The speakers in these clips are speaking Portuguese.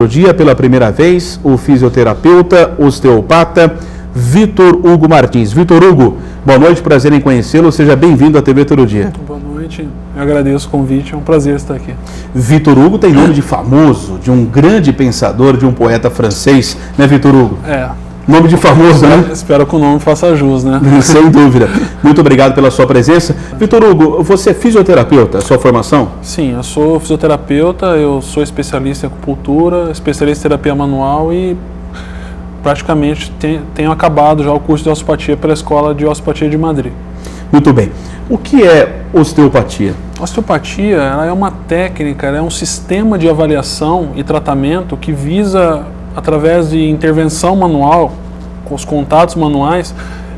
Dia pela primeira vez, o fisioterapeuta, osteopata, Vitor Hugo Martins. Vitor Hugo, boa noite, prazer em conhecê-lo, seja bem-vindo à TV Todo Dia. Boa noite, eu agradeço o convite, é um prazer estar aqui. Vitor Hugo tem nome de famoso, de um grande pensador, de um poeta francês, né, Vitor Hugo? Nome de famoso, né? Espero que o nome faça jus, né? Sem dúvida. Muito obrigado pela sua presença. Vitor Hugo, você é fisioterapeuta, sua formação? Sim, eu sou fisioterapeuta, eu sou especialista em acupuntura, especialista em terapia manual e praticamente tenho acabado já o curso de osteopatia pela Escola de Osteopatia de Madrid. Muito bem. O que é osteopatia? Osteopatia ela é uma técnica, ela é um sistema de avaliação e tratamento que visa, através de intervenção manual, com os contatos manuais,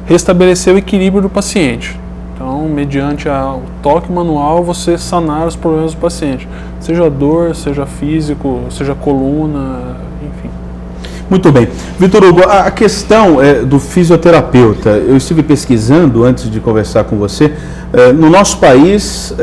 restabelecer o equilíbrio do paciente. Então, mediante o toque manual, você sanar os problemas do paciente, seja dor, seja físico, seja coluna, enfim. Muito bem. Vitor Hugo, a questão do fisioterapeuta, eu estive pesquisando antes de conversar com você, no nosso país,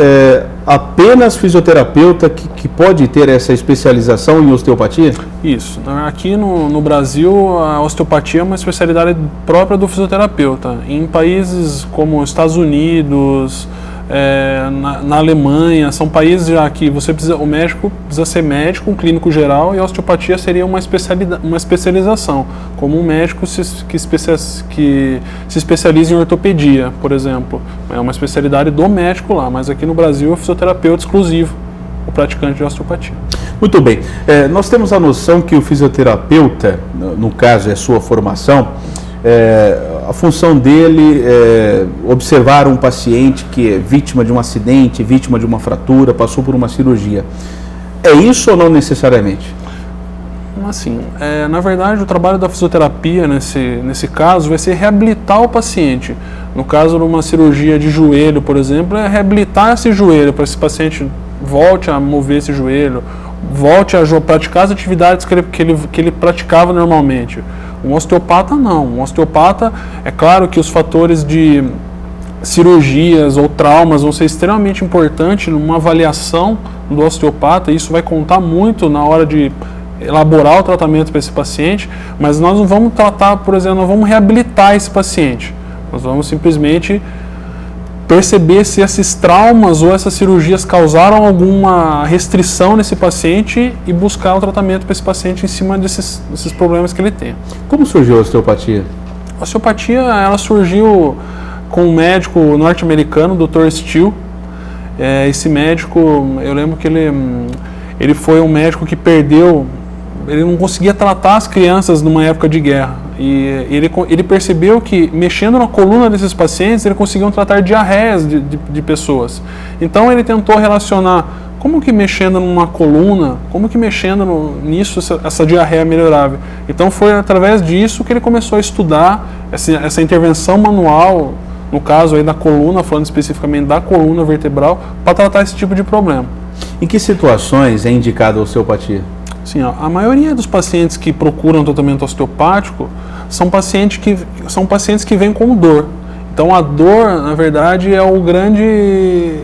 apenas fisioterapeuta que pode ter essa especialização em osteopatia? Isso. Aqui no Brasil, a osteopatia é uma especialidade própria do fisioterapeuta. Em países como Estados Unidos, na Alemanha, são países já que o médico precisa ser médico, um clínico geral, e a osteopatia seria uma especialização, como um médico que se especializa em ortopedia, por exemplo. É uma especialidade do médico lá, mas aqui no Brasil é fisioterapeuta exclusivo, o praticante de osteopatia. Muito bem. Nós temos a noção que o fisioterapeuta, no caso é sua formação, a função dele é observar um paciente que é vítima de um acidente, vítima de uma fratura, passou por uma cirurgia. É isso ou não necessariamente? Assim, na verdade, o trabalho da fisioterapia nesse caso vai ser reabilitar o paciente. No caso de uma cirurgia de joelho, por exemplo, é reabilitar esse joelho para que esse paciente volte a mover esse joelho, volte a praticar as atividades que ele praticava normalmente. Um osteopata não. Um osteopata, é claro que os fatores de cirurgias ou traumas vão ser extremamente importantes numa avaliação do osteopata, e isso vai contar muito na hora de elaborar o tratamento para esse paciente, mas nós não vamos tratar, por exemplo, não vamos reabilitar esse paciente. Nós vamos simplesmente perceber se esses traumas ou essas cirurgias causaram alguma restrição nesse paciente e buscar o tratamento para esse paciente em cima desses problemas que ele tem. Como surgiu a osteopatia? A osteopatia ela surgiu com um médico norte-americano, Dr. Steele. Esse médico, eu lembro que ele foi um médico que ele não conseguia tratar as crianças numa época de guerra. E ele percebeu que, mexendo na coluna desses pacientes, ele conseguiu tratar diarreias de pessoas. Então ele tentou relacionar como que mexendo numa coluna, como que mexendo nisso essa diarreia melhorava. Então foi através disso que ele começou a estudar essa intervenção manual, no caso aí da coluna, falando especificamente da coluna vertebral, para tratar esse tipo de problema. Em que situações é indicada a osteopatia? Sim, a maioria dos pacientes que procuram tratamento osteopático são pacientes que vêm com dor. Então a dor, na verdade, é o grande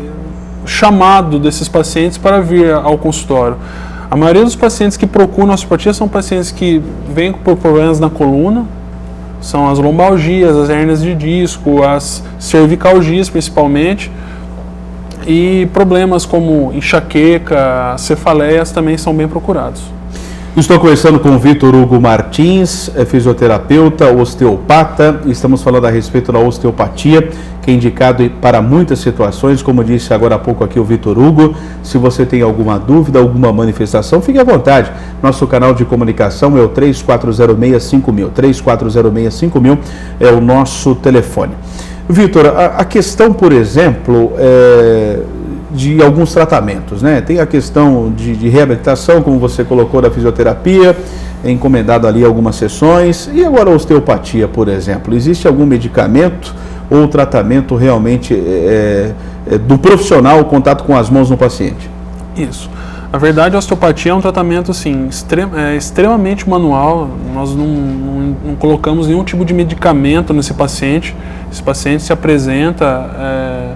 chamado desses pacientes para vir ao consultório. A maioria dos pacientes que procuram osteopatia são pacientes que vêm por problemas na coluna, são as lombalgias, as hérnias de disco, as cervicalgias principalmente, e problemas como enxaqueca, cefaleias também são bem procurados. Estou conversando com o Vitor Hugo Martins, fisioterapeuta, osteopata. Estamos falando a respeito da osteopatia, que é indicado para muitas situações, como disse agora há pouco aqui o Vitor Hugo. Se você tem alguma dúvida, alguma manifestação, fique à vontade. Nosso canal de comunicação é o 34065000. 34065000 é o nosso telefone. Vitor, a questão, por exemplo, de alguns tratamentos, né? Tem a questão de reabilitação, como você colocou, da fisioterapia, encomendado ali algumas sessões, e agora a osteopatia, por exemplo. Existe algum medicamento ou tratamento realmente do profissional, o contato com as mãos no paciente? Isso. Na verdade, a osteopatia é um tratamento assim, extremamente manual. Nós não colocamos nenhum tipo de medicamento nesse paciente. Esse paciente se apresenta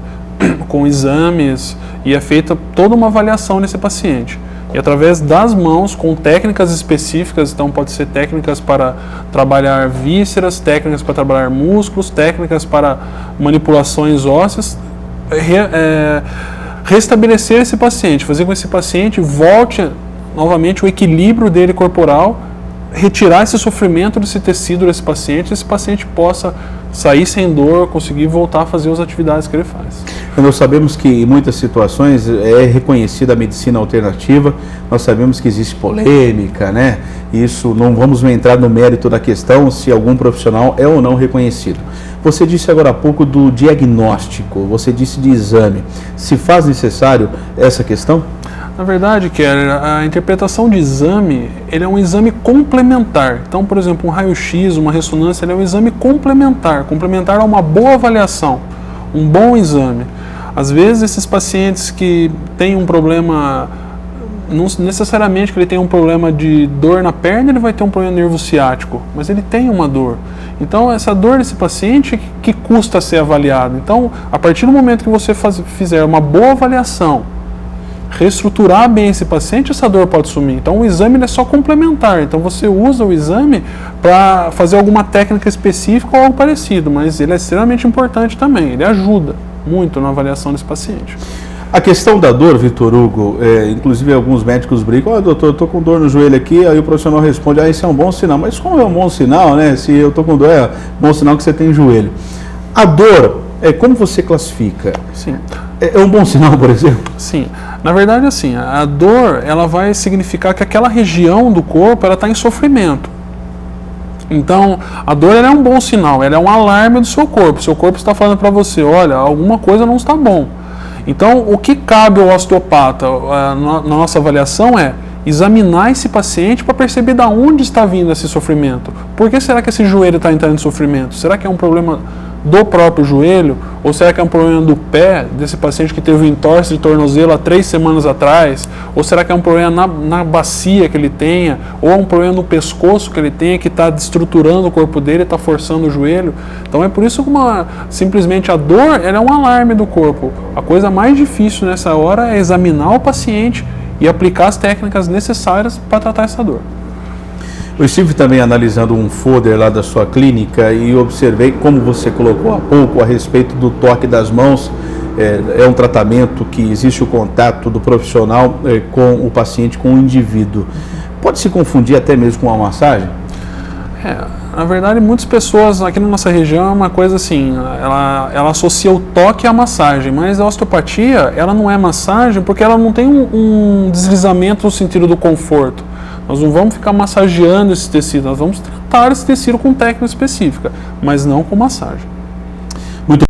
com exames e é feita toda uma avaliação nesse paciente. E através das mãos, com técnicas específicas, então pode ser técnicas para trabalhar vísceras, técnicas para trabalhar músculos, técnicas para manipulações ósseas, restabelecer esse paciente, fazer com que esse paciente volte novamente o equilíbrio dele corporal, retirar esse sofrimento desse tecido desse paciente, esse paciente possa sair sem dor, conseguir voltar a fazer as atividades que ele faz. Nós sabemos que em muitas situações é reconhecida a medicina alternativa, nós sabemos que existe polêmica, né? Isso, não vamos entrar no mérito da questão se algum profissional é ou não reconhecido. Você disse agora há pouco do diagnóstico, você disse de exame. Se faz necessário essa questão? Na verdade, Keller, a interpretação de exame, ele é um exame complementar. Então, por exemplo, um raio-x, uma ressonância, ele é um exame complementar a uma boa avaliação, um bom exame. Às vezes, esses pacientes que têm um problema, não necessariamente que ele tenha um problema de dor na perna, ele vai ter um problema nervo ciático, mas ele tem uma dor. Então, essa dor desse paciente que custa ser avaliada. Então, a partir do momento que você fizer uma boa avaliação, reestruturar bem esse paciente, essa dor pode sumir. Então o exame ele é só complementar, então você usa o exame para fazer alguma técnica específica ou algo parecido, mas ele é extremamente importante também, ele ajuda muito na avaliação desse paciente. A questão da dor, Vitor Hugo, inclusive alguns médicos brincam, doutor, eu estou com dor no joelho aqui, aí o profissional responde, isso é um bom sinal. Mas como é um bom sinal, né? Se eu estou com dor, é bom sinal que você tem joelho. A dor, como você classifica? Sim. É um bom sinal, por exemplo? Sim. Na verdade, assim, a dor, ela vai significar que aquela região do corpo, ela está em sofrimento. Então, a dor ela é um bom sinal, ela é um alarme do seu corpo. Seu corpo está falando para você, olha, alguma coisa não está bom. Então, o que cabe ao osteopata na nossa avaliação é examinar esse paciente para perceber de onde está vindo esse sofrimento. Por que será que esse joelho está entrando em sofrimento? Será que é um problema do próprio joelho? Ou será que é um problema do pé, desse paciente que teve um entorse de tornozelo há 3 semanas atrás? Ou será que é um problema na bacia que ele tenha? Ou é um problema no pescoço que ele tenha, que está destruturando o corpo dele, está forçando o joelho? Então é por isso que simplesmente a dor ela é um alarme do corpo. A coisa mais difícil nessa hora é examinar o paciente e aplicar as técnicas necessárias para tratar essa dor. Eu estive também analisando um folder lá da sua clínica e observei, como você colocou há pouco, a respeito do toque das mãos. É um tratamento que existe o contato do profissional com o paciente, com o indivíduo. Pode se confundir até mesmo com a massagem? Na verdade, muitas pessoas aqui na nossa região é uma coisa assim, ela associa o toque à massagem, mas a osteopatia, ela não é massagem porque ela não tem um deslizamento no sentido do conforto. Nós não vamos ficar massageando esse tecido, nós vamos tratar esse tecido com técnica específica, mas não com massagem. Muito